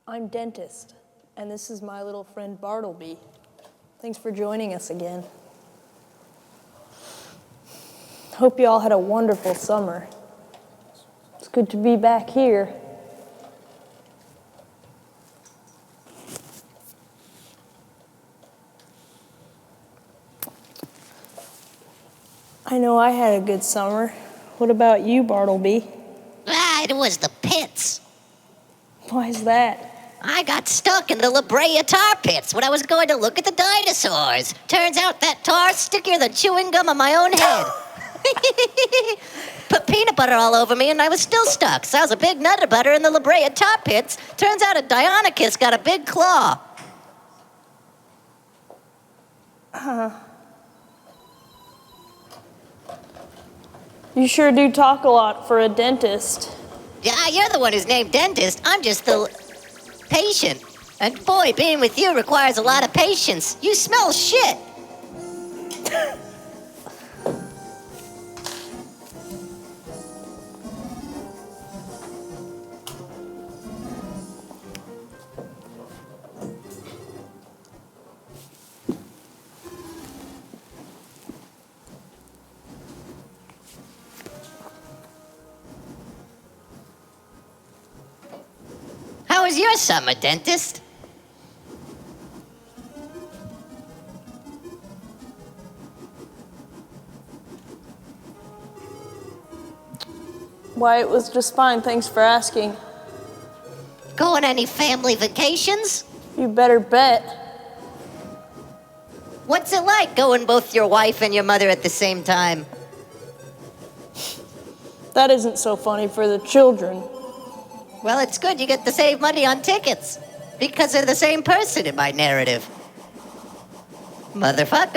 I'm Dentist, and this is my little friend Bartleby. Thanks for joining us again. Hope you all had a wonderful summer. It's good to be back here. I know I had a good summer. What about you, Bartleby? It was the pits. Why is that? I got stuck in the La Brea tar pits when I was going to look at the dinosaurs. Turns out that tar's stickier than chewing gum on my own head. Put peanut butter all over me and I was still stuck. So I was a big nut of butter in the La Brea tar pits. Turns out a Deinonychus got a big claw. You sure do talk a lot for a dentist. Yeah, you're the one who's named dentist. I'm just the patient. And boy, being with you requires a lot of patience. You smell shit. How was your summer, dentist? Why, it was just fine, thanks for asking. Go on any family vacations? You better bet. What's it like going both your wife and your mother at the same time? That isn't so funny for the children. Well, it's good you get to save money on tickets. Because they're the same person in my narrative. Motherfucker!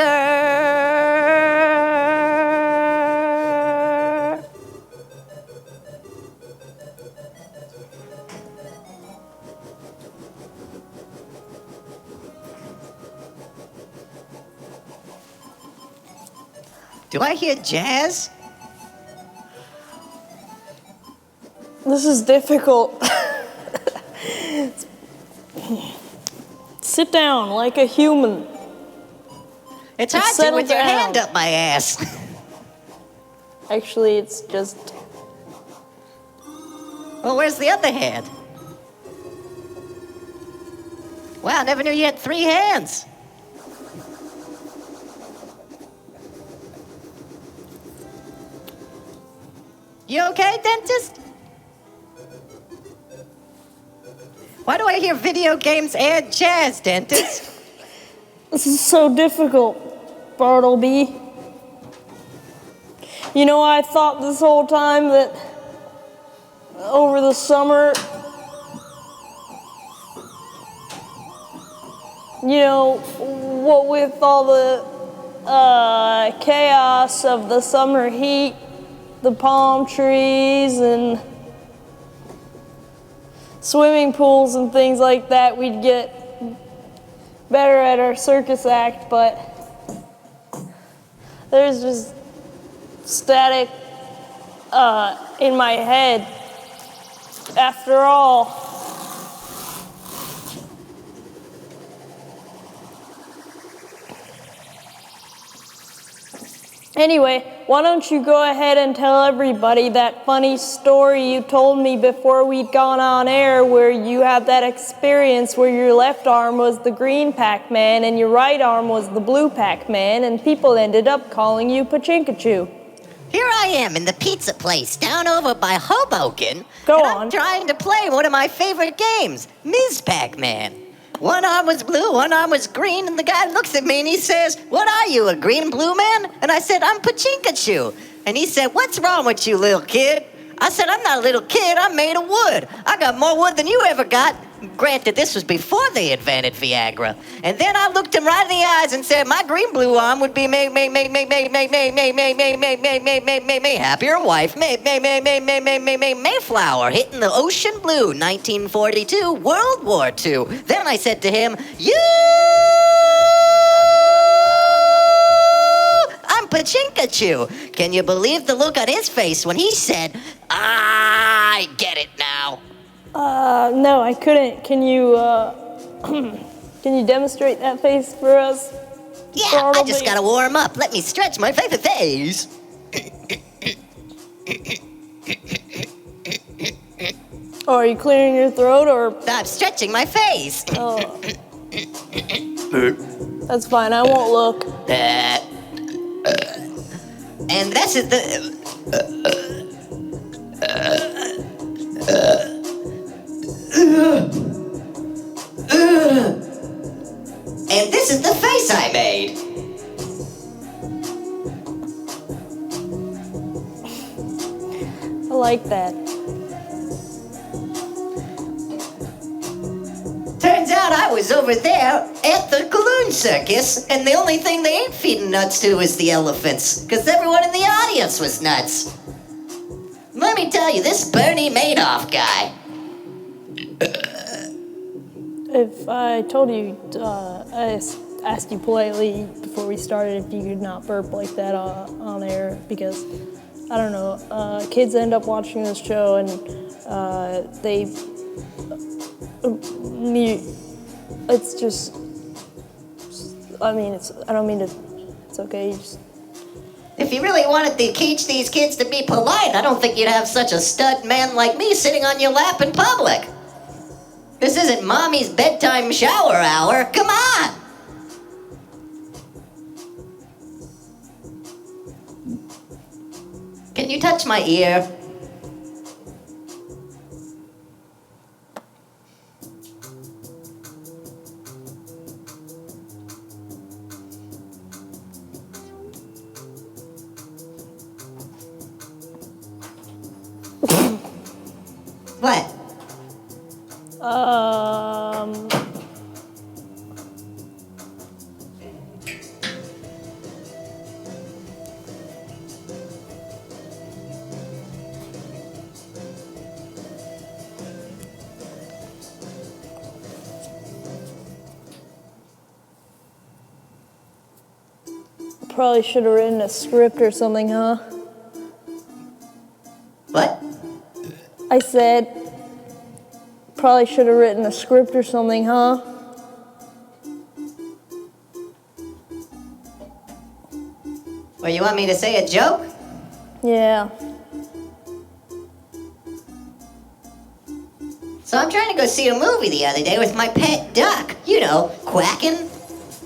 Do I hear jazz? This is difficult. Sit down like a human. It's hard to settle with your down. hand up my ass. Actually, it's just... Well, where's the other hand? Wow, I never knew you had 3 hands. You okay, dentist? Why do I hear video games and jazz, dentist? This is so difficult, Bartleby. You know, I thought this whole time that over the summer, you know, what with all the chaos of the summer heat, the palm trees and swimming pools and things like that, we'd get better at our circus act, but there's just static in my head. After all, anyway, why don't you go ahead and tell everybody that funny story you told me before we'd gone on air, where you had that experience where your left arm was the green Pac-Man and your right arm was the blue Pac-Man, and people ended up calling you Pachinkachu. Here I am in the pizza place down over by Hoboken. Go and on. I'm trying to play one of my favorite games, Ms. Pac-Man. One arm was blue, one arm was green, and the guy looks at me and he says, "What are you, a green blue man?" And I said, "I'm Pachinkachu." And he said, "What's wrong with you, little kid?" I said, "I'm not a little kid, I'm made of wood. I got more wood than you ever got." Granted, this was before they invented Viagra. And then I looked him right in the eyes and said, "My green blue arm would be happier wife, Mayflower, hitting the ocean blue, 1942, World War II." Then I said to him, "I'm Pachinkachu." Can you believe the look on his face when he said, "I get it now"? No, I couldn't. Can you, can you demonstrate that face for us? Yeah, I just gotta warm up. Let me stretch my favorite face. Oh, are you clearing your throat, or? I'm stretching my face. Oh. That's fine, I won't look. And that's it. And this is the face I made. I like that. Turns out I was over there at the Cologne Circus, and the only thing they ain't feeding nuts to is the elephants, because everyone in the audience was nuts. Let me tell you, this Bernie Madoff guy. If I told you, I asked you politely before we started if you could not burp like that on air, because, I don't know, kids end up watching this show and they, it's just, I mean, I don't mean to, it's okay, you just. If you really wanted to teach these kids to be polite, I don't think you'd have such a stud man like me sitting on your lap in public. This isn't mommy's bedtime shower hour. Come on! Can you touch my ear? What? Probably should have written a script or something, huh? What? I said, probably should have written a script or something, huh? Well, you want me to say a joke? Yeah. So I'm trying to go see a movie the other day with my pet duck. You know, Quackin'.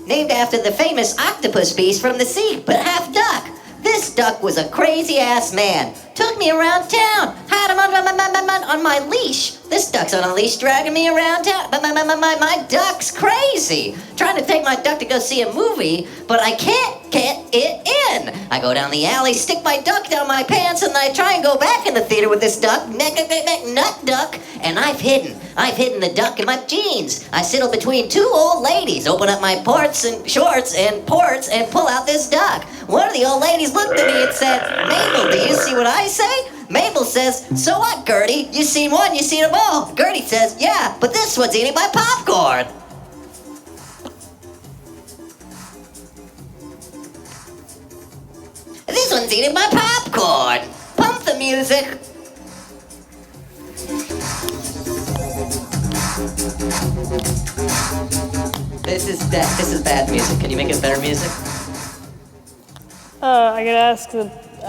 Named after the famous octopus beast from the sea, but half duck. This duck was a crazy-ass man. Took me around town. Had him on my leash. This duck's on a leash dragging me around town. But my duck's crazy. Trying to take my duck to go see a movie, but I can't get it in. I go down the alley, stick my duck down my pants, and I try and go back in the theater with this duck, nut duck, and I've hidden the duck in my jeans. I settle between two old ladies, open up my ports and shorts and ports, and pull out this duck. One of the old ladies looked at me and said, "Mabel, do you see what I say?" Mabel says, "So what, Gertie? You seen one, you seen them all." Gertie says, "Yeah, but this one's eating my popcorn." This one's eating my popcorn. Pump the music. This is bad music. Can you make it better music?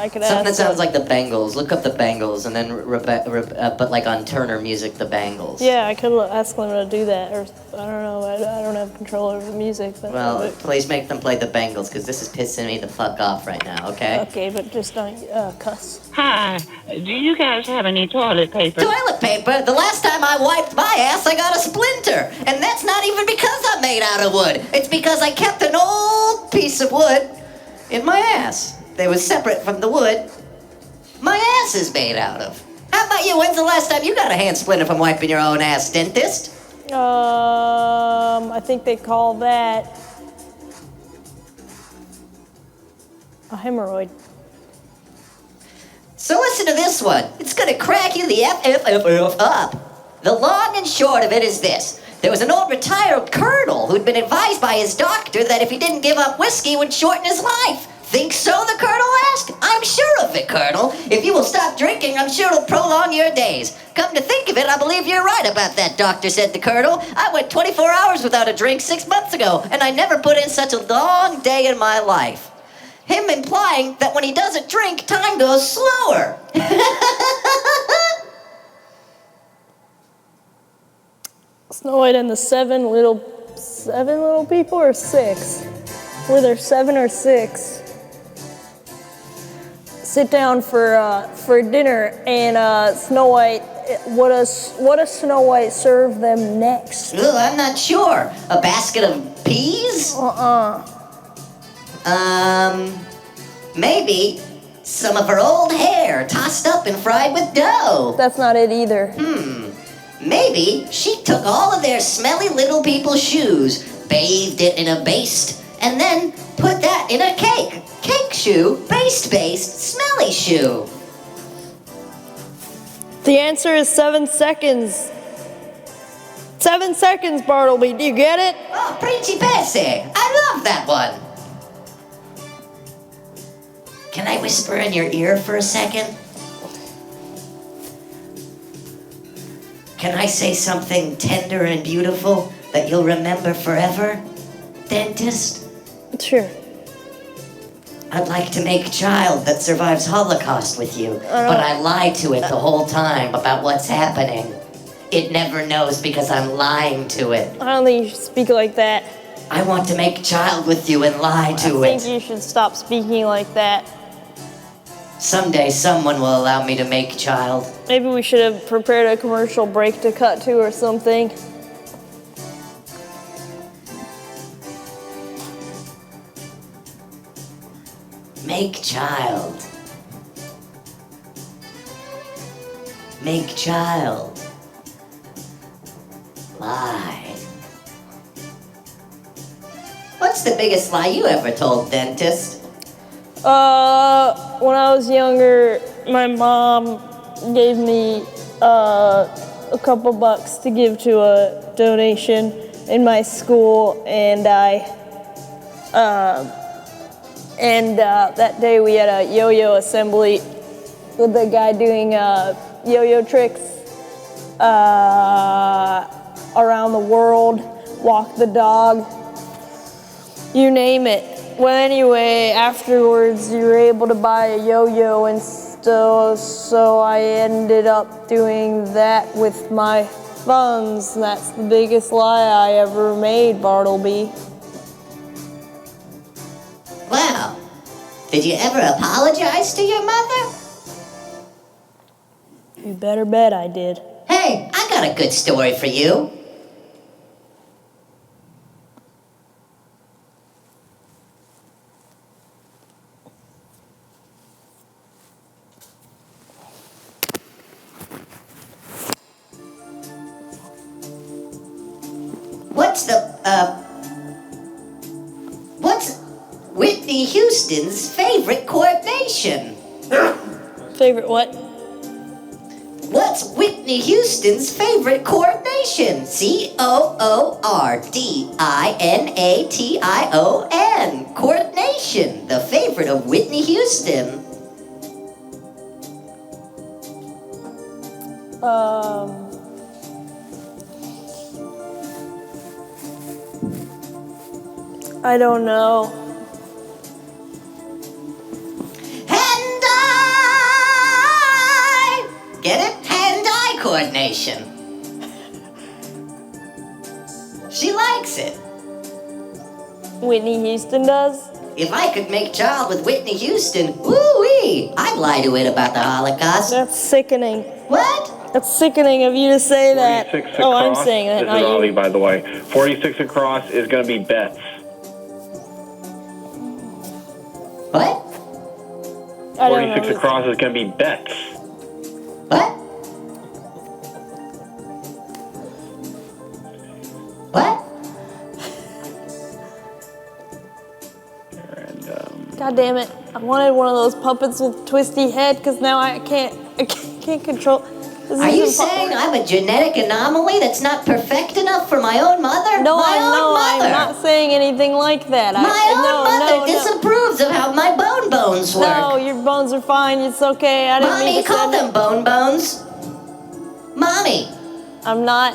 I could Something that ask. sounds like the Bangles. Look up the Bangles, and then but like on Turner Music, the Bangles. Yeah, I could ask them to do that, or I don't know. I don't have control over the music. But Well, please make them play the Bangles, because this is pissing me the fuck off right now. Okay. okay, but just don't cuss. Hi, do you guys have any toilet paper? Toilet paper? The last time I wiped my ass, I got a splinter. And that's not even because I'm made out of wood. It's because I kept an old piece of wood in my ass. They was separate from the wood my ass is made out of. How about you? When's the last time you got a hand splinter from wiping your own ass, dentist? I think they call that a hemorrhoid. So listen to this one. It's gonna crack you the F up. The long and short of it is this. There was an old retired colonel who'd been advised by his doctor that if he didn't give up whiskey, it would shorten his life. Think so, the Colonel asked. I'm sure of it, Colonel. If you will stop drinking, I'm sure it'll prolong your days. Come to think of it, I believe you're right about that, Doctor, said the Colonel. I went 24 hours without a drink 6 months ago, and I never put in such a long day in my life. Him implying that when he doesn't drink, time goes slower. Snow White and the seven little people, or 6? Were there 7 or 6? Sit down for dinner, and Snow White. What does Snow White serve them next? Ooh, I'm not sure. A basket of peas? Maybe some of her old hair tossed up and fried with dough. That's not it either. Maybe she took all of their smelly little people's shoes, bathed it in a baste, and then put that in a cake. Cake shoe, based, smelly shoe. The answer is 7 seconds. 7 seconds, Bartleby. Do you get it? Oh, principesse. I love that one. Can I whisper in your ear for a second? Can I say something tender and beautiful that you'll remember forever, dentist? Sure. I'd like to make a child that survives Holocaust with you, but I lied to it the whole time about what's happening. It never knows because I'm lying to it. I don't think you should speak like that. I want to make a child with you and lie to I it. think you should stop speaking like that. Someday someone will allow me to make a child. Maybe we should have prepared a commercial break to cut to or something. Make child. Make child. Lie. What's the biggest lie you ever told, dentist? When I was younger, my mom gave me a couple bucks to give to a donation in my school, and that day we had a yo-yo assembly with the guy doing yo-yo tricks around the world, walk the dog, you name it. Well, anyway, afterwards you were able to buy a yo-yo and stuff, so I ended up doing that with my funds, and that's the biggest lie I ever made, Bartleby. Wow. Did you ever apologize to your mother? You better bet I did. Hey, I got a good story for you. What's Whitney Houston's favorite coordination? Favorite what? What's Whitney Houston's favorite coordination? Coordination. Coordination, the favorite of Whitney Houston. I don't know. Hand-eye! Get it? Hand-eye coordination. She likes it. Whitney Houston does? If I could make a child with Whitney Houston, woo-wee, I'd lie to it about the Holocaust. That's sickening. What? That's sickening of you to say that. 46 Oh, across. I'm saying that, This not is you. Ollie, by the way. 46 across is going to be bets. What? I don't 46 know. across is going to be bets. What? What? And, God damn it. I wanted one of those puppets with twisty head because now I can't control. Are you saying I'm a genetic anomaly that's not perfect enough for my own mother? No, my own I mother. not saying anything like that. My own mother disapproves of how my bones work. No, your bones are fine. It's okay. I didn't mean Mommy, to call send them bones. Mommy. I'm not.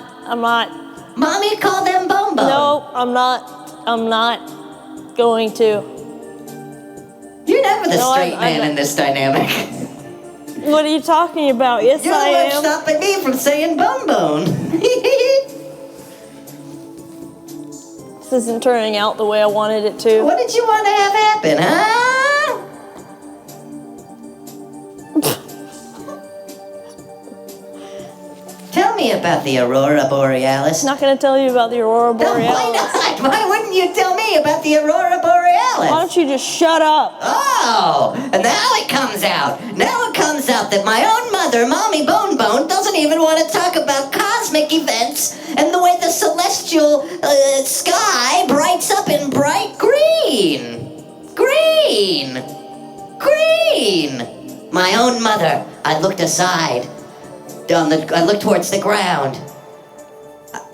Mommy, call them bone. No, I'm not going to. You're never the No, straight I'm man not. in this dynamic. What are you talking about? Yes, You're I the one am. stopping me from saying bone. This isn't turning out the way I wanted it to. What did you want to have happen, huh? Tell me about the Aurora Borealis. Not going to tell you about the Aurora No, Borealis. why not? Why wouldn't you tell me about the Aurora Borealis? Why don't you just shut up? Oh, and now it comes out. Now it comes out that my own mother, Mommy Bone, doesn't even want to talk about cosmic events and the way the celestial sky brights up in bright green. Green. Green. My own mother. I looked aside. I looked towards the ground.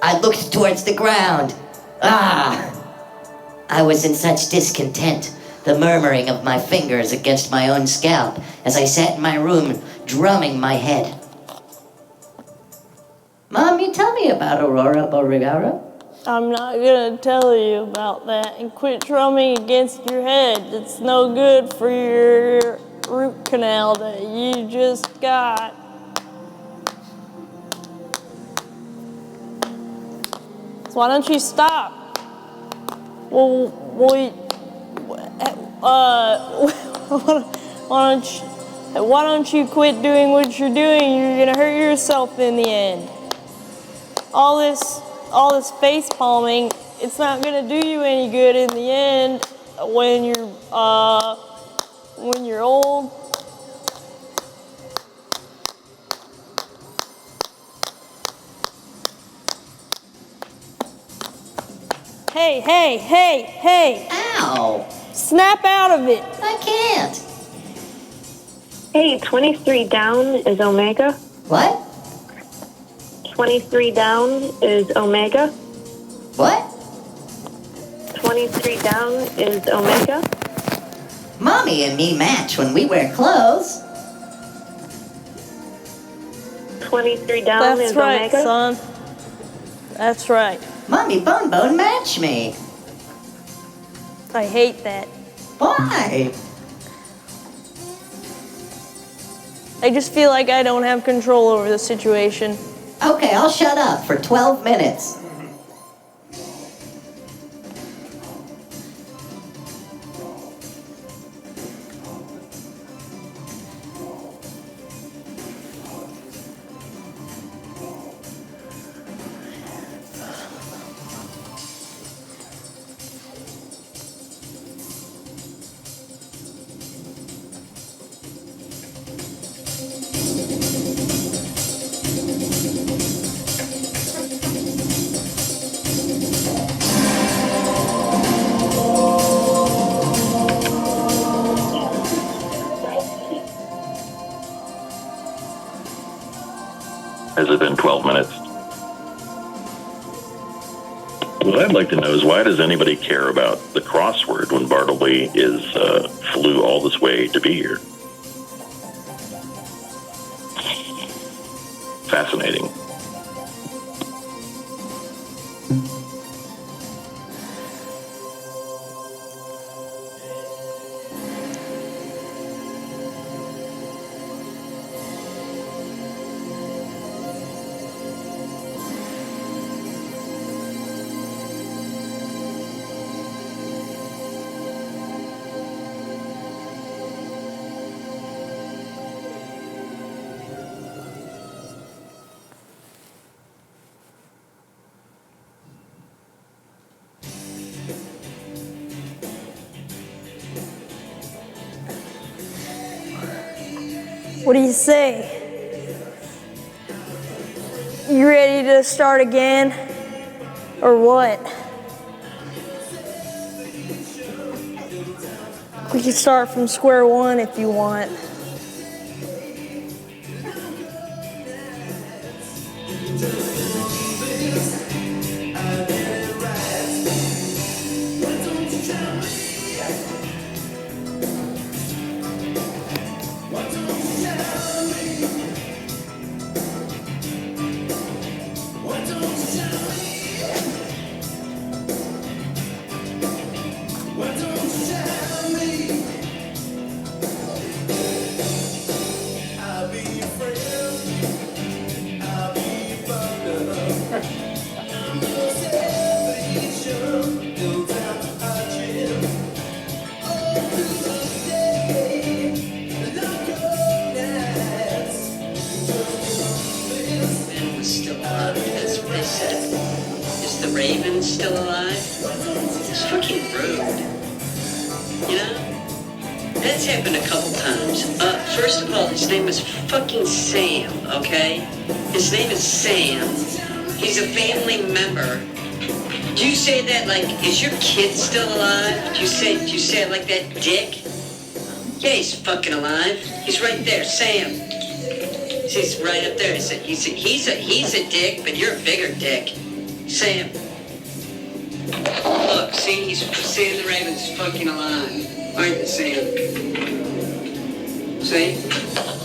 I looked towards the ground. I was in such discontent, the murmuring of my fingers against my own scalp as I sat in my room, drumming my head. Mommy, tell me about Aurora Borealis. I'm not going to tell you about that. And quit drumming against your head. It's no good for your root canal that you just got. So why don't you stop? Well, why don't you quit doing what you're doing? You're gonna hurt yourself in the end. All this face palming, it's not gonna do you any good in the end when you're old. Hey. Ow! Snap out of it. I can't. Hey, 23 down is Omega. What? 23 down is Omega. What? 23 down is Omega. Mommy and me match when we wear clothes. 23 down That's is right, Omega. son. That's right. Mommy Bone match me. I hate that. Why? I just feel like I don't have control over the situation. Okay, I'll shut up for 12 minutes. Has it been 12 minutes? What I'd like to know is why does anybody care about the crossword when Bartleby flew all this way to be here? Fascinating. What do you say? You ready to start again? Or what? We can start from square one if you want. is the raven still alive? It's fucking rude. You know? That's happened a couple times. First of all, his name was fucking Sam, okay? His name is Sam. He's a family member. Do you say that like, is your kid still alive? Do you say it like that, Dick? Yeah, he's fucking alive. He's right there, Sam. He's right up there. He's a dick, but you're a bigger dick. Sam. Look, see, he's saying the raven's fucking alive. Aren't you, Sam? See?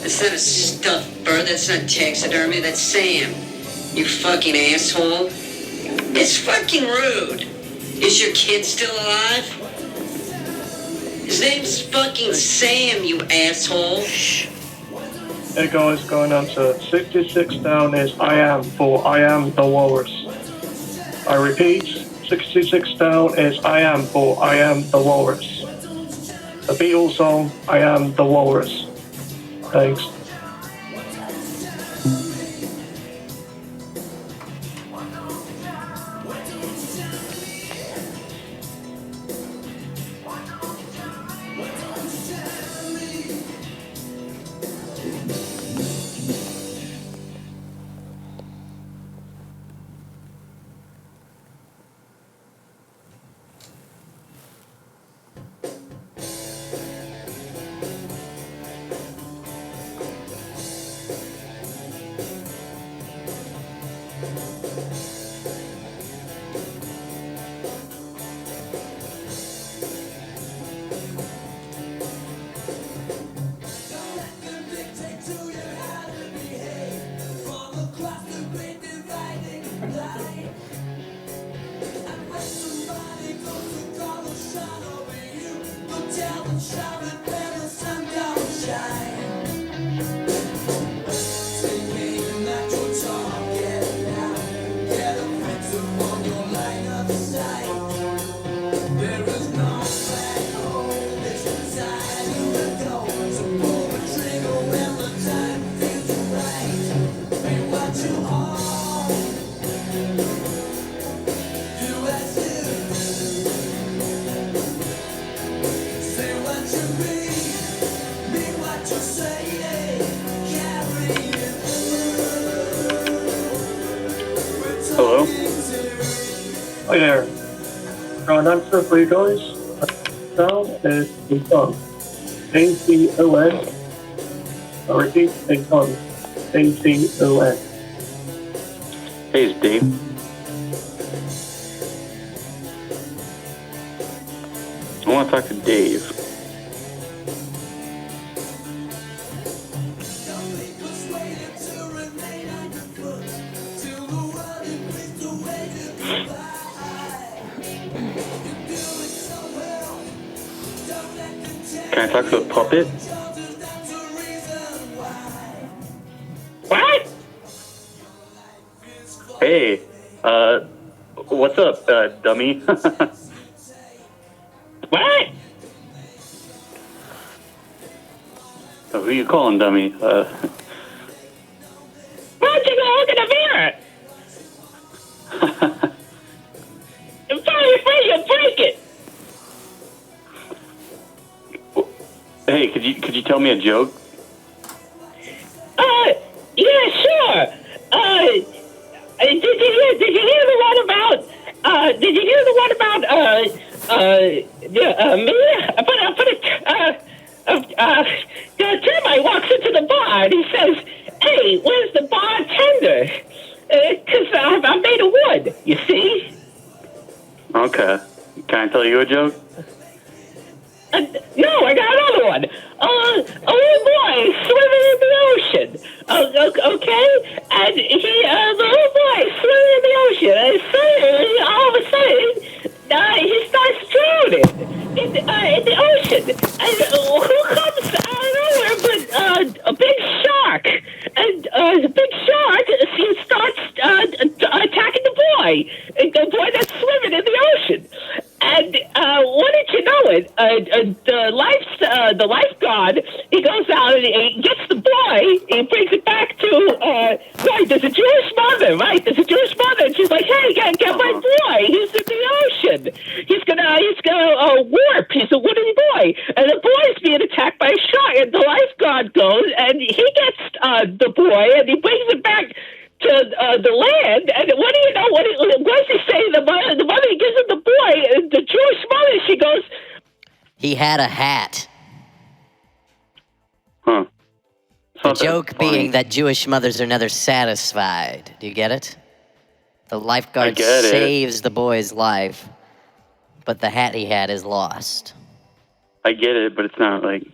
That's not a stuffed bird. That's not taxidermy. That's Sam. You fucking asshole. It's fucking rude. Is your kid still alive? His name's fucking Sam, you asshole. Hey guys, going on to 66 down is I Am for I Am the Walrus. I repeat, 66 down is I Am for I Am the Walrus. The Beatles song, I Am the Walrus. Thanks. Hello? Hi there. Got an answer for you guys. Sound is a gun. A-C-O-N. I repeat, a gun. A-C-O-N. Hey, it's Dave. I want to talk to Dave. Can I talk to a puppet? What? Hey, what's up, dummy? What? Who you calling, dummy? Why don't you go look in the mirror? I'm probably afraid you'll break it. Hey, could you tell me a joke? Yeah, sure. Did you hear the one about me? The termite walks into the bar and he says, "Hey, where's the bartender? 'Cause I'm made of wood, you see?" Okay. Can I tell you a joke? No, I got another one. A little boy swimming in the ocean. Okay? And the little boy swimming in the ocean. And suddenly, all of a sudden, he starts drowning in the ocean. And who comes out of nowhere but a big shark? And the big shark starts attacking the boy. The boy that's swimming in the ocean. And wouldn't you know it, the lifeguard, he goes out and he gets the boy, he brings it back to, right, there's a Jewish mother, and she's like, "Hey, get my boy. He's in the ocean. He's gonna warp. He's a wooden boy, and the boy's being attacked by a shark. And the lifeguard goes, and he gets the boy, and he brings it back to the land. And what do you know? What does he say? The mother gives him the boy. The Jewish mother. She goes, He had a hat. Huh. The joke being that Jewish mothers are never satisfied. Do you get it? The lifeguard saves the boy's life, but the hat he had is lost. I get it, but it's not like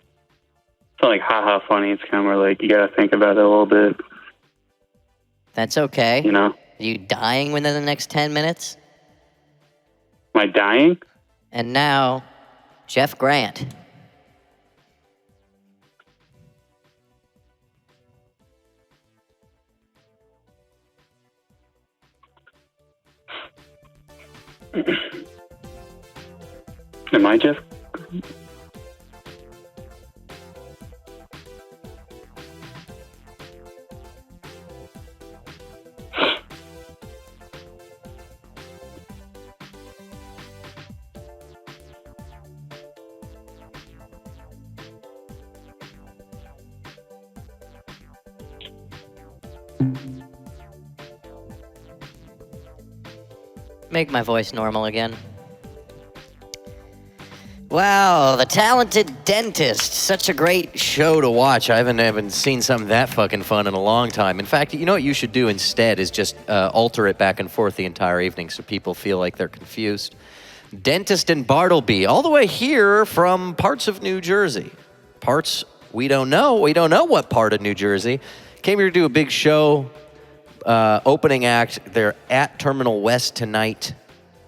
haha funny. It's kind of more like you gotta think about it a little bit. That's okay. You know? Are you dying within the next 10 minutes? Am I dying? And now, Jeff Grant. Am I Jeff? Make my voice normal again. Wow, The Talented Dentist. Such a great show to watch. I haven't seen something that fucking fun in a long time. In fact, you know what you should do instead is just alter it back and forth the entire evening so people feel like they're confused. Dentist in Bartleby, all the way here from parts of New Jersey. Parts we don't know. We don't know what part of New Jersey. Came here to do a big show. Opening act. They're at Terminal West tonight.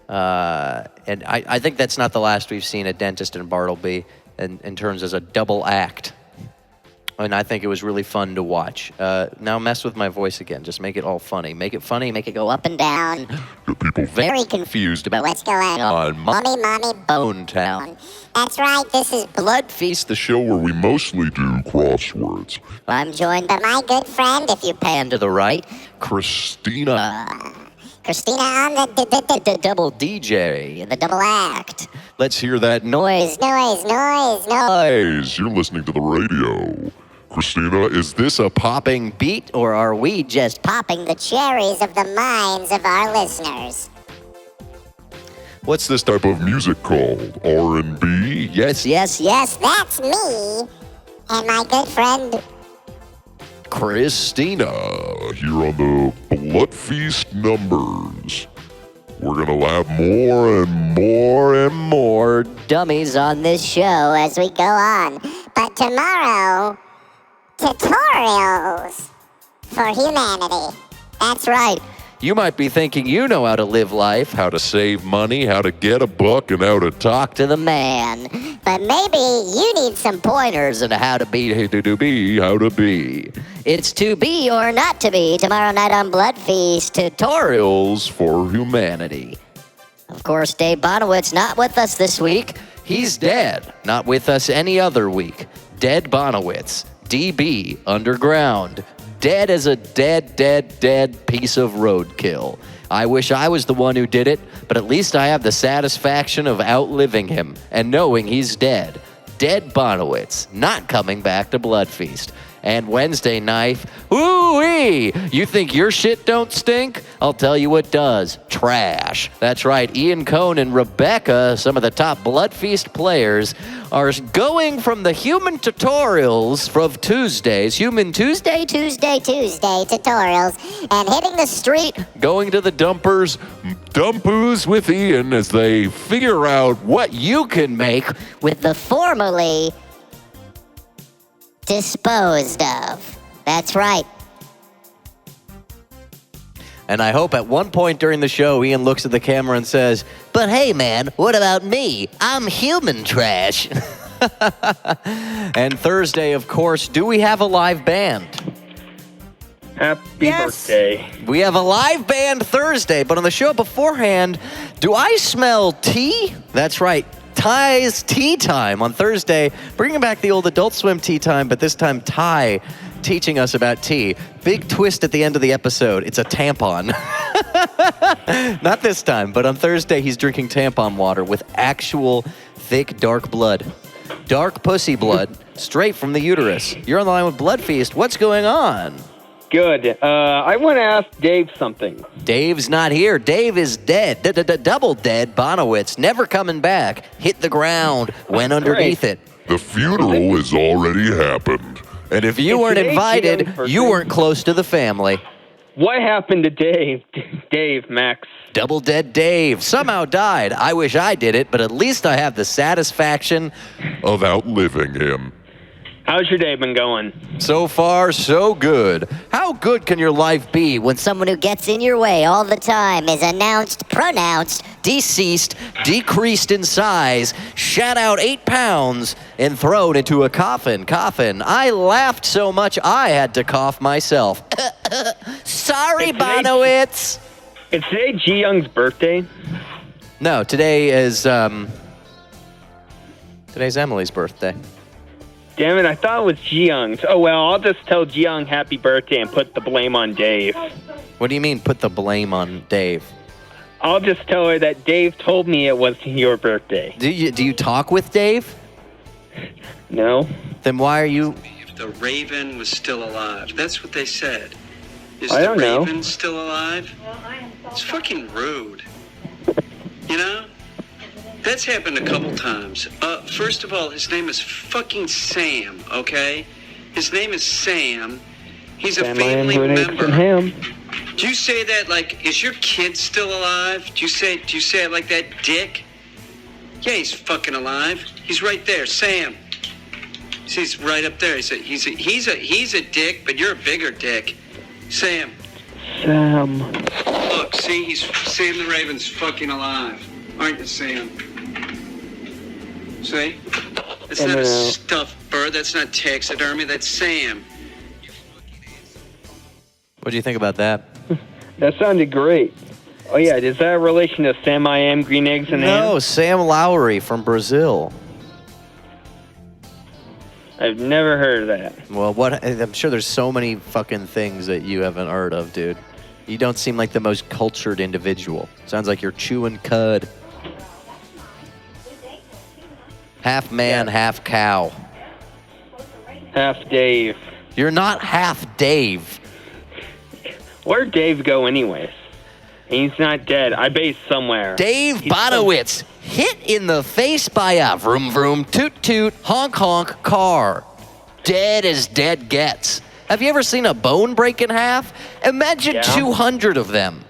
And I think that's not the last we've seen a Dentist in Bartleby in terms as a double act. And I think it was really fun to watch. Now mess with my voice again. Just make it all funny. Make it funny. Make it go up and down. Get people Very confused about What's going on? Mommy, Bone Town. That's right, this is Bloodfeast. the show where we mostly do crosswords. I'm joined by my good friend, if you Pan to the right. Christina. Christina on the Double DJ. the double act. Let's hear that Noise. noise. You're listening to the radio. Christina, is this a popping Beat, or are we just Popping the cherries of the minds of our listeners. What's this type of music called? R&B? Yes. Yes, that's me. And my good friend, Christina, here on the Bloodfeast numbers. We're gonna have more and more and more dummies on this show as we go on. But tomorrow, tutorials for humanity. That's right. You might be thinking you know how to live life, how to save money, how to get a buck, and how to talk to the man. But maybe you need some pointers on how to be. how to be. It's to be or not to be tomorrow night on Bloodfeast. Tutorials for humanity. Of course, Dave Bonowitz not with us this week. He's dead. Not with us any other week. Dead Bonowitz. DB Underground. Dead as a dead piece of roadkill. I wish I was the one who did it, but at least I have the satisfaction of outliving him and knowing he's dead. Dead Bonowitz, not coming back to Bloodfeast. And Wednesday night, ooh-wee! You think your shit don't stink? I'll tell you what does. Trash. That's right, Ian Cohn and Rebecca, some of the top Bloodfeast players, are going from the human tutorials of Tuesdays, Human Tuesday tutorials, and hitting the street, going to the dumpers, dumpoos with Ian as they figure out what you can make with the formerly disposed of. That's right. And I hope at one point during the show, Ian looks at the camera and says, "But hey, man, what about me? I'm human trash." And Thursday, of course, do we have a live band? Happy birthday. We have a live band Thursday, but on the show beforehand, do I smell tea? That's right. Ty's Tea Time on Thursday, bringing back the old Adult Swim Tea Time, but this time Ty teaching us about tea. Big twist at the end of the episode. It's a tampon. Not this time, but on Thursday he's drinking tampon water with actual thick, dark blood. Dark pussy blood, straight from the uterus. You're on the line with Bloodfeast. What's going on? Good. I want to ask Dave something. Dave's not here. Dave is dead. Double dead. Bonowitz, never coming back. Hit the ground, went underneath it. The funeral has already happened. And if you weren't invited, you weren't close to the family. What happened to Dave? Dave, Max. Double dead Dave somehow died. I wish I did it, but at least I have the satisfaction of outliving him. How's your day been going? So far, so good. How good can your life be when Someone who gets in your way all the time is announced, pronounced, deceased, decreased in size, shat out 8 pounds, and thrown into a coffin? I laughed so much I had to cough myself. Sorry, Bonowitz. Is today Ji Young's birthday? No, today is today's Emily's birthday. Damn it, I thought it was Ji Young's. Oh, well, I'll just tell Ji Young happy birthday and put the blame on Dave. What do you mean, put the blame on Dave? I'll just tell her that Dave told me it was your birthday. Do you talk with Dave? No. Then why are you... If the Raven was still alive, that's what they said. Is I don't the know. Raven still alive? It's fucking rude. You know? That's happened a couple times. First of all, his name is fucking Sam, okay? His name is Sam. He's a family member. Do you say that like, is your kid still alive? Do you say it like that, Dick? Yeah, he's fucking alive. He's right there, Sam. He's right up there. He's a dick, but you're a bigger dick. Sam. Look, see, he's Sam the Raven's fucking alive. Aren't you, Sam? See? That's not a stuffed bird. That's not taxidermy. That's Sam. What do you think about that? That sounded great. Oh, yeah, is that a relation to Sam I Am, Green Eggs and No, Ham? Sam Lowry from Brazil. I've never heard of that. Well, I'm sure there's so many fucking things that you haven't heard of, dude. You don't seem like the most cultured individual. Sounds like you're chewing cud. Half man, half cow. Half Dave. You're not half Dave. Where'd Dave go anyways? He's not dead. I bet he's somewhere. Dave Bonowitz, hit in the face by a vroom vroom toot toot honk honk car. Dead as dead gets. Have you ever seen a bone break in half? Imagine 200 of them.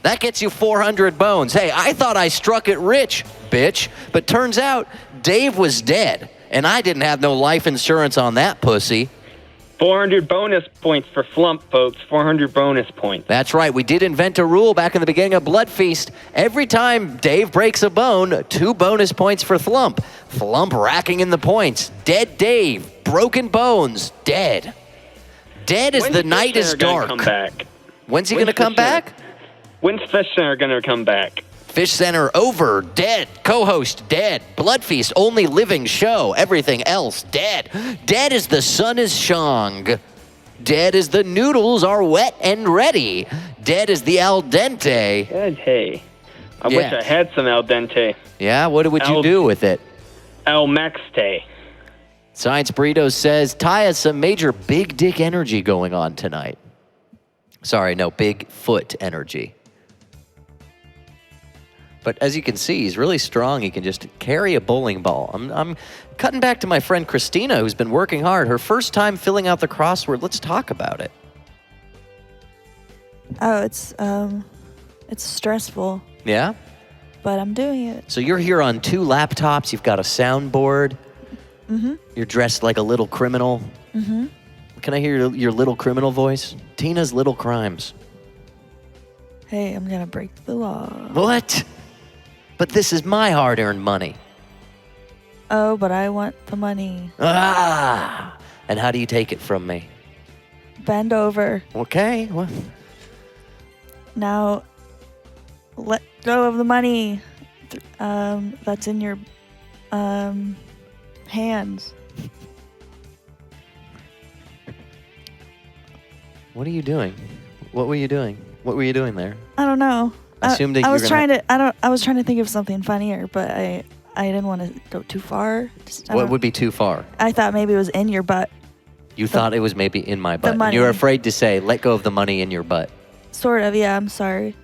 That gets you 400 bones. Hey, I thought I struck it rich, bitch. But turns out Dave was dead, and I didn't have no life insurance on that pussy. 400 bonus points for Flump, folks. 400 bonus points. That's right. We did invent a rule back in the beginning of Bloodfeast. Every time Dave breaks a bone, 2 bonus points for Flump. Flump racking in the points. Dead Dave. Broken bones. Dead. Dead as the night is dark. Come back? When's he going to come back? When's Fish Center going to come back? Fish Center over, dead. Co-host dead. Bloodfeast only living show. Everything else dead. Dead as the sun is shong. Dead as the noodles are wet and ready. Dead as the al dente. Hey, I wish I had some al dente. Yeah, what would you do with it? El Maxte. Science Burrito says Ty has some major big dick energy going on tonight. Sorry, no, big foot energy. But as you can see, he's really strong. He can just carry a bowling ball. I'm cutting back to my friend Christina, who's been working hard. Her first time filling out the crossword. Let's talk about it. Oh, it's stressful. Yeah? But I'm doing it. So you're here on 2 laptops. You've got a soundboard. Mm-hmm. You're dressed like a little criminal. Mm-hmm. Can I hear your little criminal voice? Tina's Little Crimes. Hey, I'm gonna break the law. What? But this is my hard-earned money. Oh, but I want the money. Ah! And how do you take it from me? Bend over. Okay. Well. Now, let go of the money. That's in your hands. What are you doing? What were you doing? What were you doing there? I don't know. I assumed that I you was were trying to. I was trying to think of something funnier, but I didn't want to go too far. What would be too far? I thought maybe it was in your butt. You thought it was maybe in my butt. money. You were afraid to say, "Let go of the money in your butt." Sort of. Yeah. I'm sorry.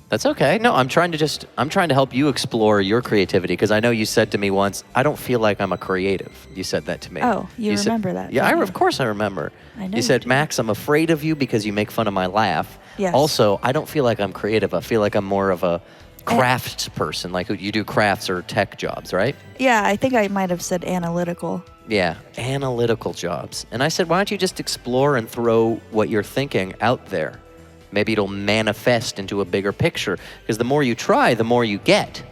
That's okay. No, I'm trying to help you explore your creativity because I know you said to me once, I don't feel like I'm a creative. You said that to me. Oh, you said- remember that? Yeah, don't you? of course I remember. I know You you said, do. Max, I'm afraid of you because you make fun of my laugh. Yes. Also, I don't feel like I'm creative. I feel like I'm more of a crafts person, like you do crafts or tech jobs, right? Yeah, I think I might have said analytical. Yeah, analytical jobs. And I said, why don't you just explore and throw what you're thinking out there? Maybe it'll manifest into a bigger picture. Because the more you try, the more you get.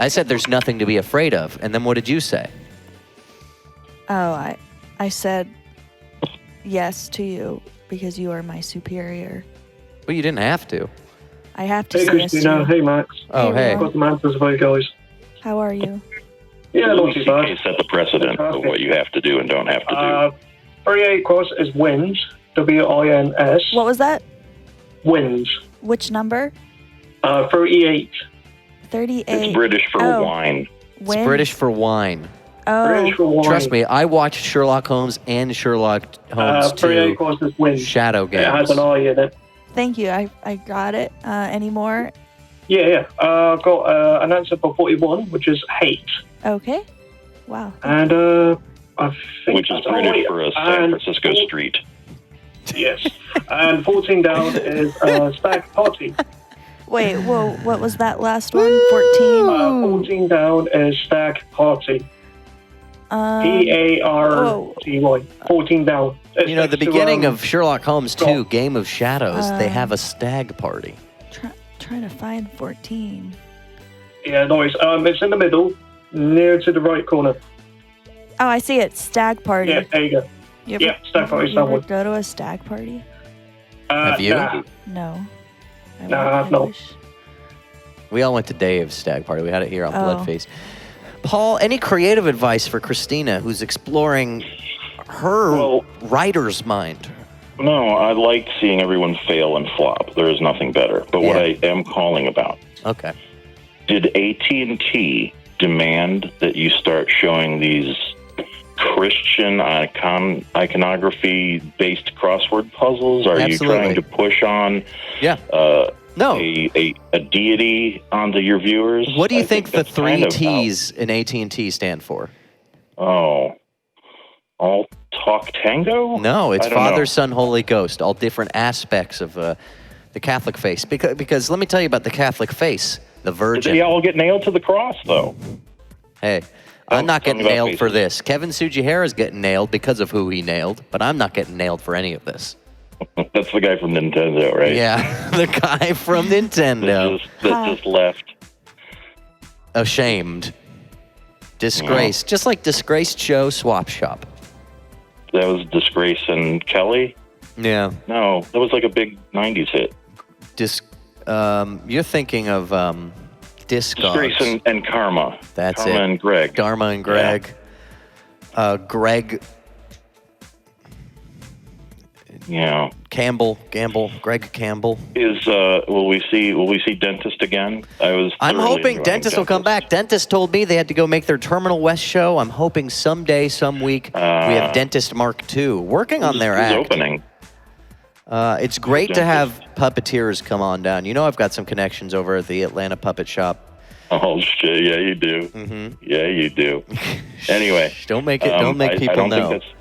I said there's nothing to be afraid of. And then what did you say? Oh, I said yes to you because you are my superior. Well, you didn't have to. I have to Hey, say yes to Christina. you. Hey, Max. Oh, hey. Got some answers for you guys. How are you? Yeah, not too bad. You set the precedent of what you have to do and don't have to do. 38 cross is wins. W-I-N-S. What was that? Wins. Which number? 38. 38. It's British for wine. It's British for wine. Oh. British for wine. Trust me, I watched Sherlock Holmes and Sherlock Holmes 38 2 cross is wins. Shadow It has Games. an I in it. Thank you. I got it. Any more? Yeah. Got an answer for 41, which is hate. Okay. Wow. And I think Which is that's British all. for a San Francisco street. Yes. And 14 down is stag party. Wait, whoa, what was that last one? 14? 14 down is stag party. P-A-R-T-Y. 14 down. You know, the beginning of Sherlock Holmes 2, Game of Shadows, they have a stag party. Trying to find 14. Yeah, nice. It's in the middle, near to the right corner. Oh, I see it. Stag party. Yeah, there you go. Yeah, stag party You ever somewhere. go to a stag party? Have you? Nah. No. No. We all went to Dave's stag party. We had it here on Oh. Bloodfeast. Paul, any creative advice for Christina, who's exploring her writer's mind? No, I like seeing everyone fail and flop. There is nothing better. But what I am calling about. Okay. Did AT&T demand that you start showing these Christian iconography-based crossword puzzles? Are Absolutely. you trying to push on no. a deity onto your viewers? What do you I think the that's three kind of T's in AT&T stand for? all talk tango? No, it's I don't Father, know. Son, Holy Ghost, all different aspects of the Catholic faith. Because let me tell you about the Catholic faith, the Virgin. Did they all get nailed to the cross, though? Hey, I'm not tell me getting about nailed for faces. this. Kevin Sujihara is getting nailed because of who he nailed, but I'm not getting nailed for any of this. That's the guy from Nintendo, right? Yeah, the guy from Nintendo. That just left. Ashamed. Disgraced. Just like Disgraced Show Swap Shop. That was Disgrace and Kelly? Yeah. No, that was like a big 90s hit. You're thinking of Discogs. Disgrace and Karma. That's Karma it. and Greg. Karma and Greg. Greg. Yeah. Greg Campbell. Is will we see Dentist again? I'm hoping Dentist will come back. Dentist told me they had to go make their Terminal West show. I'm hoping someday, some week, we have Dentist Mark II working on their act. Opening. It's great to have puppeteers come on down. You know I've got some connections over at the Atlanta Puppet Shop. Oh shit! Yeah, you do. Mm-hmm. Yeah, you do. Anyway, don't make people I don't know. Think that's,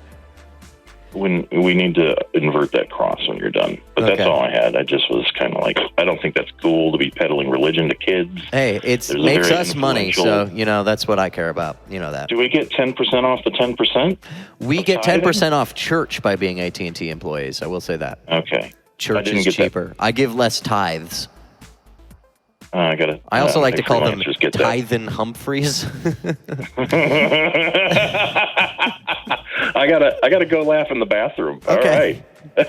when we need to invert that cross when you're done. But that's all I had. I just was kind of like, I don't think that's cool to be peddling religion to kids. Hey, it There's a makes very us money, so that's what I care about. You know that. Do we get 10% off the 10%? We get 10% off church by being AT&T employees. I will say that. Okay. Church is cheaper. I give less tithes. I got it. I also like to call them just get Tithen Humphreys. I gotta go laugh in the bathroom. Okay. All right.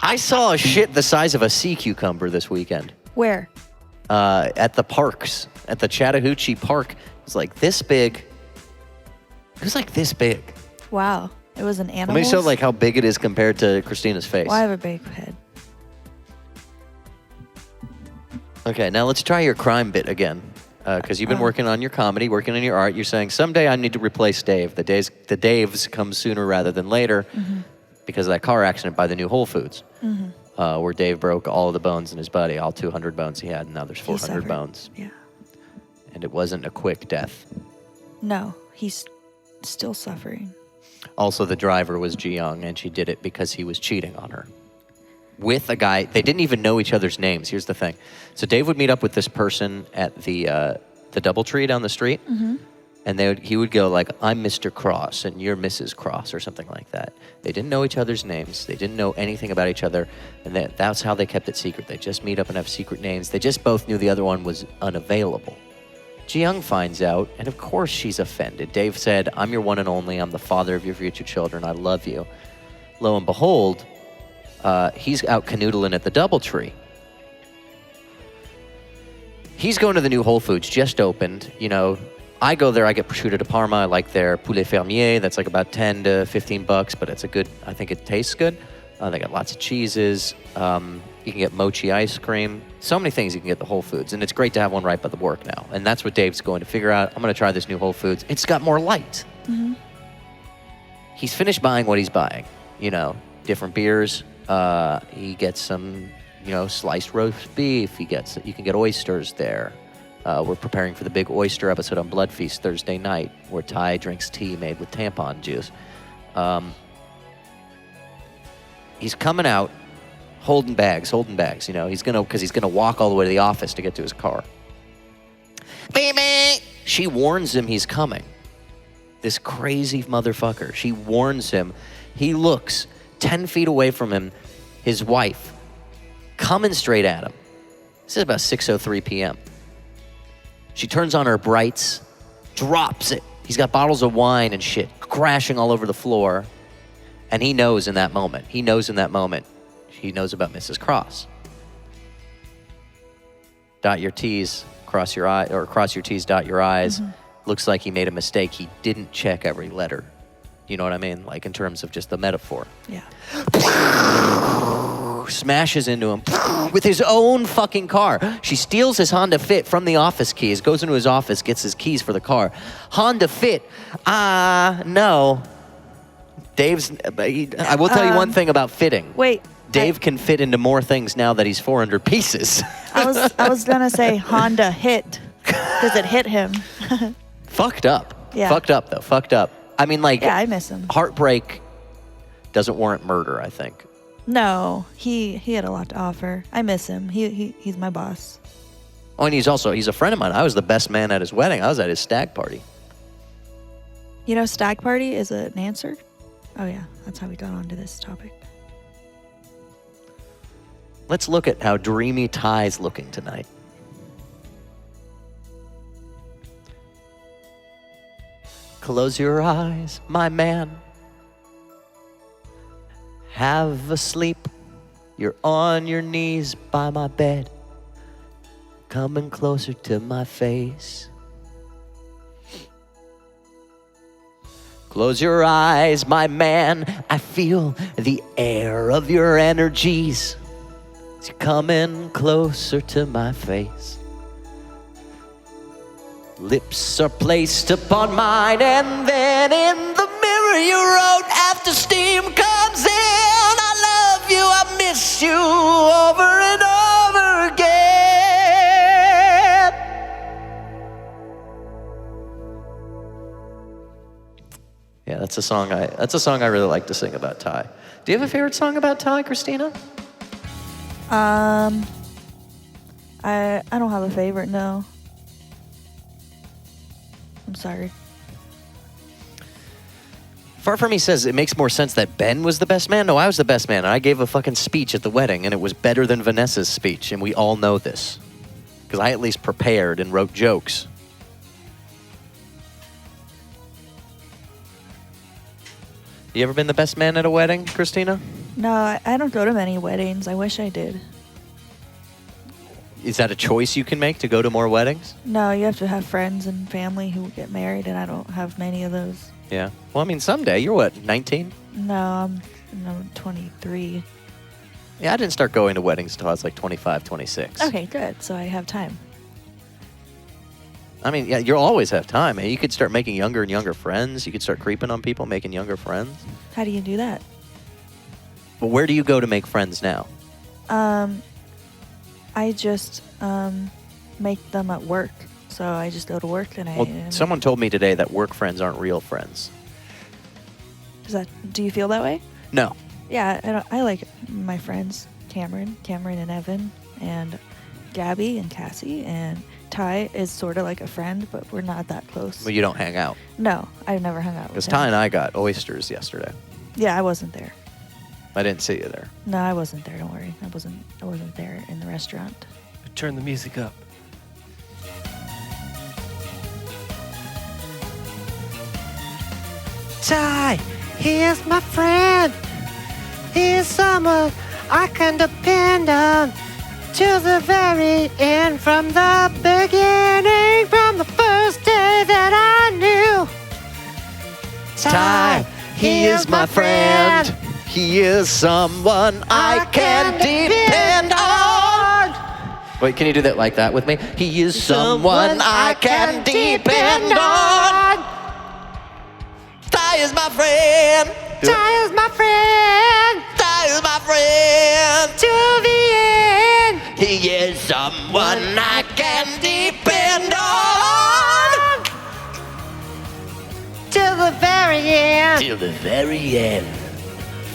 I saw a shit the size of a sea cucumber this weekend. Where? At the parks, at the Chattahoochee Park. It was like this big. It was like this big. Wow. It was an animal. Let me show like how big it is compared to Christina's face. Well, I have a big head. Okay, now let's try your crime bit again. Because you've been working on your comedy, working on your art. You're saying, someday I need to replace Dave. The Daves come sooner rather than later because of that car accident by the new Whole Foods. Where Dave broke all of the bones in his body, all 200 bones he had, and now there's 400 bones. Yeah. And it wasn't a quick death. No, he's still suffering. Also, the driver was Ji Young, and she did it because he was cheating on her. With a guy, they didn't even know each other's names. Here's the thing. So Dave would meet up with this person at the DoubleTree down the street, and he would go like, I'm Mr. Cross, and you're Mrs. Cross, or something like that. They didn't know each other's names. They didn't know anything about each other, and that's how they kept it secret. They just meet up and have secret names. They just both knew the other one was unavailable. Ji Young finds out, and of course she's offended. Dave said, I'm your one and only. I'm the father of your future children. I love you. Lo and behold, he's out canoodling at the DoubleTree. He's going to the new Whole Foods, just opened. You know, I go there, I get prosciutto de Parma. I like their poulet fermier. That's like about 10 to 15 bucks, but it's I think it tastes good. They got lots of cheeses. You can get mochi ice cream. So many things you can get at the Whole Foods, and it's great to have one right by the work now. And that's what Dave's going to figure out. I'm going to try this new Whole Foods. It's got more light. He's finished buying what he's buying. You know, different beers. He gets some, sliced roast beef. You can get oysters there. We're preparing for the big oyster episode on Bloodfeast Thursday night, where Ty drinks tea made with tampon juice. He's coming out holding bags. He's gonna walk all the way to the office to get to his car. Baby! She warns him he's coming. This crazy motherfucker. She warns him. He looks 10 feet away from him, his wife, coming straight at him. This is about 6:03 p.m. She turns on her brights, drops it. He's got bottles of wine and shit crashing all over the floor. And he knows in that moment. He knows about Mrs. Cross. Dot your T's, cross your I, or cross your T's, dot your I's. Looks like he made a mistake. He didn't check every letter. You know what I mean? Like in terms of just the metaphor. Yeah. Smashes into him with his own fucking car. She steals his Honda Fit from the office keys, goes into his office, gets his keys for the car. Honda Fit. No. I will tell you one thing about fitting. Wait. Dave can fit into more things now that he's 400 pieces. I was gonna say Honda hit because it hit him. Fucked up. Yeah. Fucked up though. Fucked up. I mean, like. Yeah, I miss him. Heartbreak doesn't warrant murder, I think. No, he had a lot to offer. I miss him. He's my boss. Oh, and he's a friend of mine. I was the best man at his wedding. I was at his stag party. You know, stag party is an answer? Oh yeah, that's how we got onto this topic. Let's look at how dreamy Ty's looking tonight. Close your eyes, my man. Have a sleep. You're on your knees by my bed, coming closer to my face. Close your eyes, my man. I feel the air of your energies. It's coming closer to my face. Lips are placed upon mine, and then in the mirror you wrote, after steam comes in, I love you, I miss you, over and over again. Yeah, that's a song I really like to sing about Ty. Do you have a favorite song about Ty, Christina? I don't have a favorite, no. I'm sorry. Far From Me says it makes more sense that Ben was the best man. No, I was the best man. And I gave a fucking speech at the wedding, and it was better than Vanessa's speech, and we all know this. Because I at least prepared and wrote jokes. You ever been the best man at a wedding, Christina? No, I don't go to many weddings. I wish I did. Is that a choice you can make to go to more weddings? No, you have to have friends and family who get married, and I don't have many of those. Yeah. Well, I mean, someday. You're what, 19? No, I'm 23. Yeah, I didn't start going to weddings until I was like 25, 26. Okay, good. So I have time. I mean, yeah, you'll always have time. Man. You could start making younger and younger friends. You could start creeping on people, making younger friends. How do you do that? Well, where do you go to make friends now? I just make them at work. So I just go to work and Well, someone told me today that work friends aren't real friends. Do you feel that way? No. Yeah, I like my friends, Cameron and Evan, and Gabby and Cassie, and Ty is sort of like a friend, but we're not that close. Well, you don't hang out. No, I've never hung out with Because him. Ty and I got oysters yesterday. Yeah, I wasn't there. I didn't see you there. No, I wasn't there. Don't worry. I wasn't there in the restaurant. Turn the music up. Ty, he is my friend. He is someone I can depend on to the very end, from the beginning, from the first day that I knew. Ty, he is my friend. He is someone I can depend on. Wait, can you do that like that with me? He is someone I can depend on. Ty is my friend. Ty is my friend. Ty is my friend. To the end. He is someone I can depend on. Till the very end. Till the very end.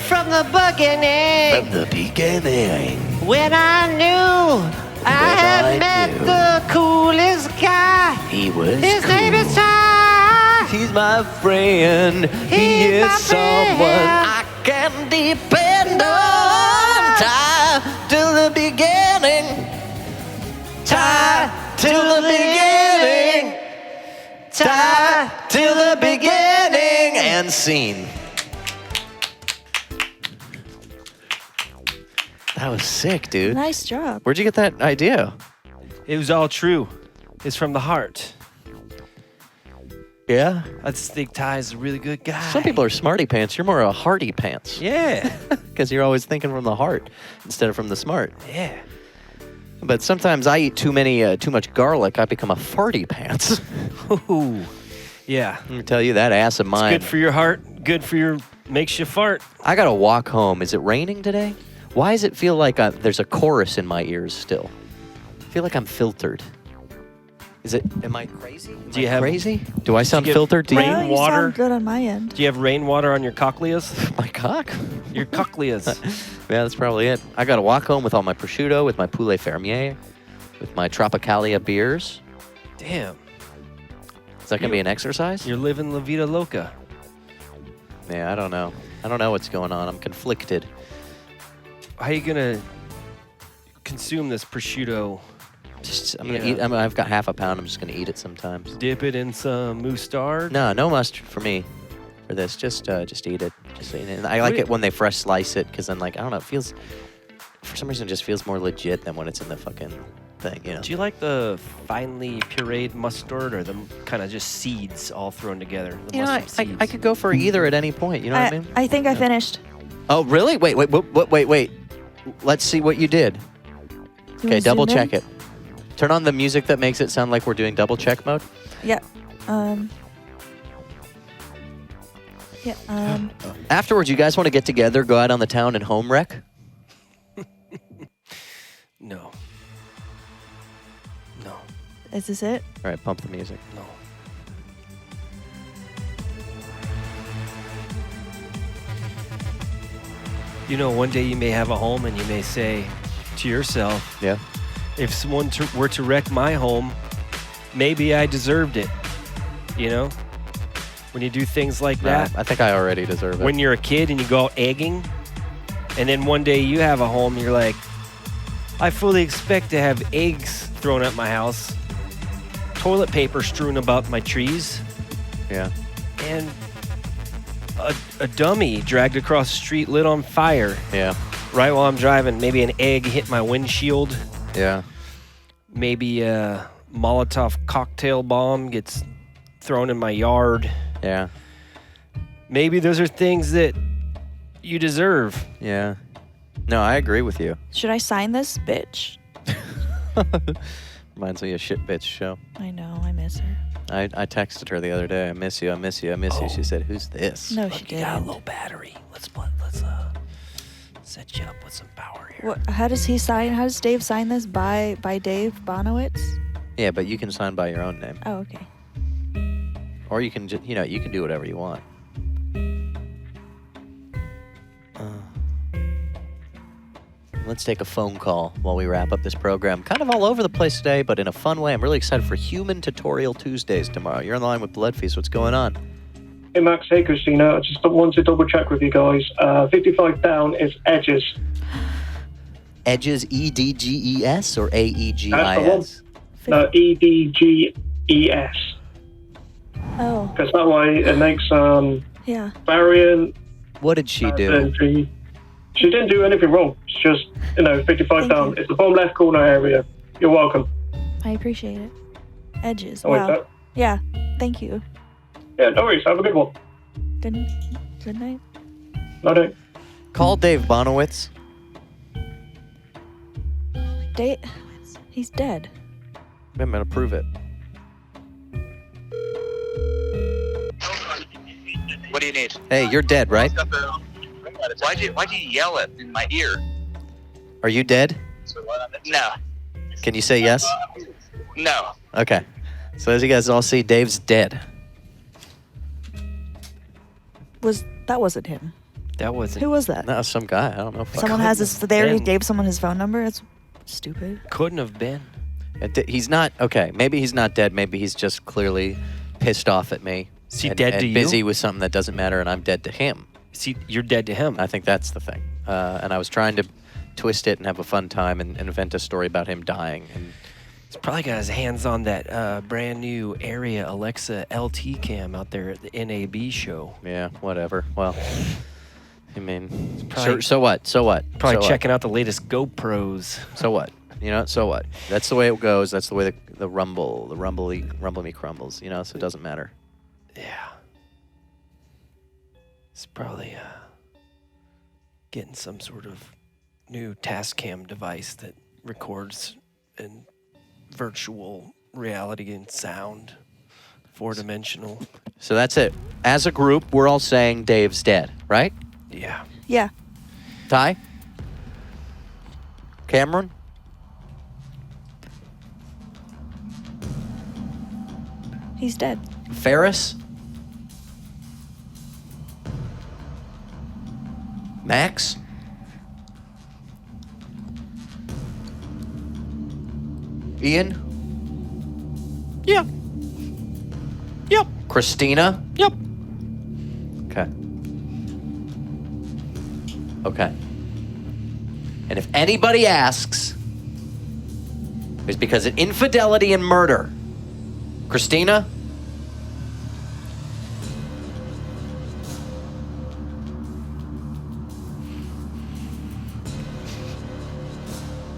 From the beginning. From the beginning. When I knew I had met the coolest guy. He was His cool. name is Ty. He's my friend. He is my someone friend. I can depend on. Ty till the beginning. Ty till the beginning. Ty till the beginning. And scene. That was sick, dude. Nice job. Where'd you get that idea? It was all true. It's from the heart. Yeah? I just think Ty's a really good guy. Some people are smarty pants. You're more a hearty pants. Yeah. Because you're always thinking from the heart instead of from the smart. Yeah. But sometimes I eat too much garlic. I become a farty pants. Ooh. Yeah. Let me tell you, that ass of mine. It's good for your heart. Good for your... Makes you fart. I got to walk home. Is it raining today? Why does it feel like there's a chorus in my ears still? I feel like I'm filtered. Am I crazy? Do you have crazy? Do I sound filtered to No, you? you sound good on my end. Do you have rainwater on your cochleas? My cock? Your cochleas. Yeah, that's probably it. I got to walk home with all my prosciutto, with my poulet fermier, with my Tropicalia beers. Damn. Is that going to be an exercise? You're living La Vida Loca. Yeah, I don't know. I don't know what's going on. I'm conflicted. How are you going to consume this prosciutto? I'm gonna eat. I've got half a pound. I'm just gonna eat it sometimes. Dip it in some mustard? No mustard for me. For this, just eat it. Just eat it. And I like it when they fresh slice it, because then, like, I don't know, it feels, for some reason, it just feels more legit than when it's in the fucking thing. You know. Do you like the finely pureed mustard, or the kind of just seeds all thrown together? You know, I could go for either at any point. You know what I mean? I think I finished. Oh, really? Wait. Let's see what you did. Okay, wanna double zoom check in? it. Turn on the music that makes it sound like we're doing double check mode. Yeah. Afterwards, you guys want to get together, go out on the town and home wreck? No. Is this it? All right, pump the music. No. You know, one day you may have a home and you may say to yourself, yeah, if someone were to wreck my home, maybe I deserved it. You know? When you do things like that. I think I already deserve it. When you're a kid and you go out egging, and then one day you have a home, you're like, I fully expect to have eggs thrown at my house, toilet paper strewn about my trees. Yeah. And a dummy dragged across the street, lit on fire. Yeah. Right while I'm driving. Maybe an egg hit my windshield. Yeah. Maybe a Molotov cocktail bomb gets thrown in my yard. Yeah. maybe those are things that you deserve. Yeah. No, I agree with you. Should I sign this, bitch? Reminds me of Shit Bitch Show. I know, I miss her. I texted her the other day. I miss you. I miss you. I miss you. She said, "Who's this?" No, Look, she you didn't. got a low battery. Let's set you up with some power here. What, how does Dave sign this? By Dave Bonowitz? Yeah, but you can sign by your own name, Oh, okay. or you can just, you can do whatever you want. Let's take a phone call while we wrap up this program. Kind of all over the place today, but in a fun way. I'm really excited for Human Tutorial Tuesdays tomorrow. You're on the line with Bloodfeast. What's going on? Hey, Max. Hey, Christina. I just want to double check with you guys. 55 down is Edges. Edges, EDGES or AEGIS? That's the one. No, EDGES. Oh. Because that way it makes Yeah. variant. What did she do? She didn't do anything wrong. It's just, 55 down. It's the bottom left corner area. You're welcome. I appreciate it. Edges. Oh, wait, Wow. that- Yeah. Thank you. Yeah, no worries. Have a good one. Good night. No. Call Dave Bonowitz. He's dead. I'm going to prove it. What do you need? Hey, you're dead, right? Why'd you yell it in my ear? Are you dead? No. Can you say yes? No. Okay. So as you guys all see, Dave's dead. That wasn't him. That wasn't. Who was that? That was some guy. I don't know. Someone has his. They already been. gave someone his phone number. It's stupid. Couldn't have been. He's not, okay, maybe he's not dead. Maybe he's just clearly pissed off at me. Is he and, dead and to you? busy with something that doesn't matter, and I'm dead to him. See, you're dead to him. I think that's the thing. And I was trying to twist it and have a fun time and invent a story about him dying. And He's probably got his hands on that brand new Area Alexa LT cam out there at the NAB show. Yeah, whatever. Well, I mean, probably- so what? So what? Probably So checking out the latest GoPros. So what? So what? That's the way it goes. That's the way the rumble me crumbles, so it doesn't matter. Yeah. It's probably getting some sort of new Tascam device that records in virtual reality and sound, 4-dimensional. So that's it. As a group, we're all saying Dave's dead, right? Yeah. Yeah. Ty? Cameron? He's dead. Ferris? Max? Ian? Yeah. Yep. Christina? Yep. Okay. Okay. And if anybody asks, it's because of infidelity and murder. Christina?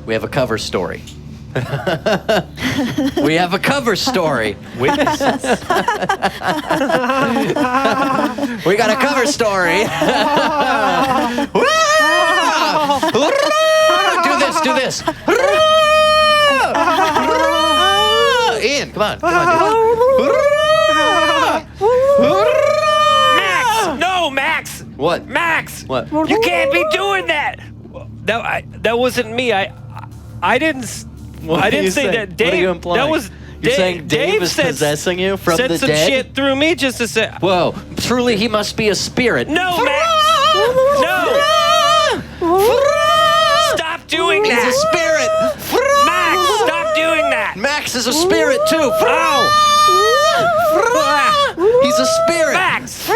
We have a cover story. We have a cover story. Witnesses. We got a cover story. Do this. Ian, come on, dude. Max! No, Max! What? Max! What? You can't be doing that! That wasn't me. I didn't. What I are didn't you say saying? that. Dave. What are you implying? That was. You're saying Dave is possessing you from said the some dead? shit through me just to say. Whoa! Truly, he must be a spirit. No, Max! No! Stop doing He's that! a spirit. Max, stop doing that! Max is a spirit too. He's a spirit. Max!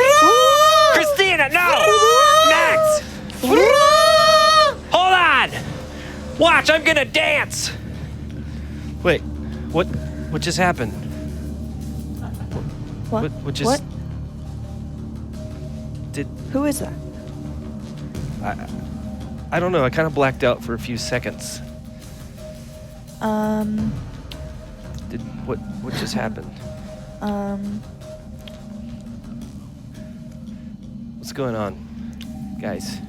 Christina, no! Max! Hold on! Watch, I'm gonna dance! Wait, what just happened? What? What just... What? Did... Who is that? I don't know, I kind of blacked out for a few seconds. What just happened? going on, guys?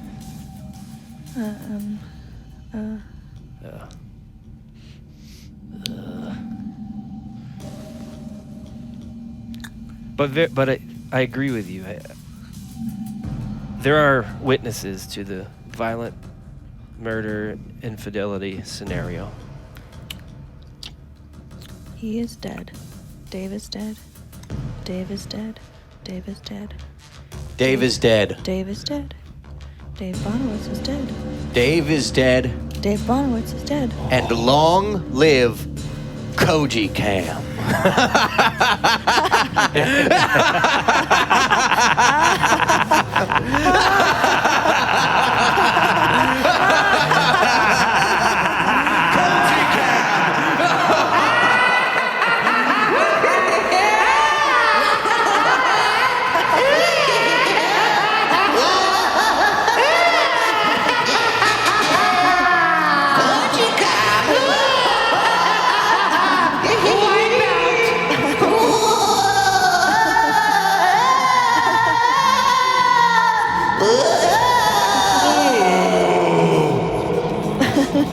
But I agree with you. There are witnesses to the violent murder, infidelity scenario. He is dead. Dave is dead. Dave is dead. Dave is dead. Dave is dead. Dave is dead. Dave Bonowitz is dead. Dave is dead. Dave Bonowitz is dead. And long live Koji Cam.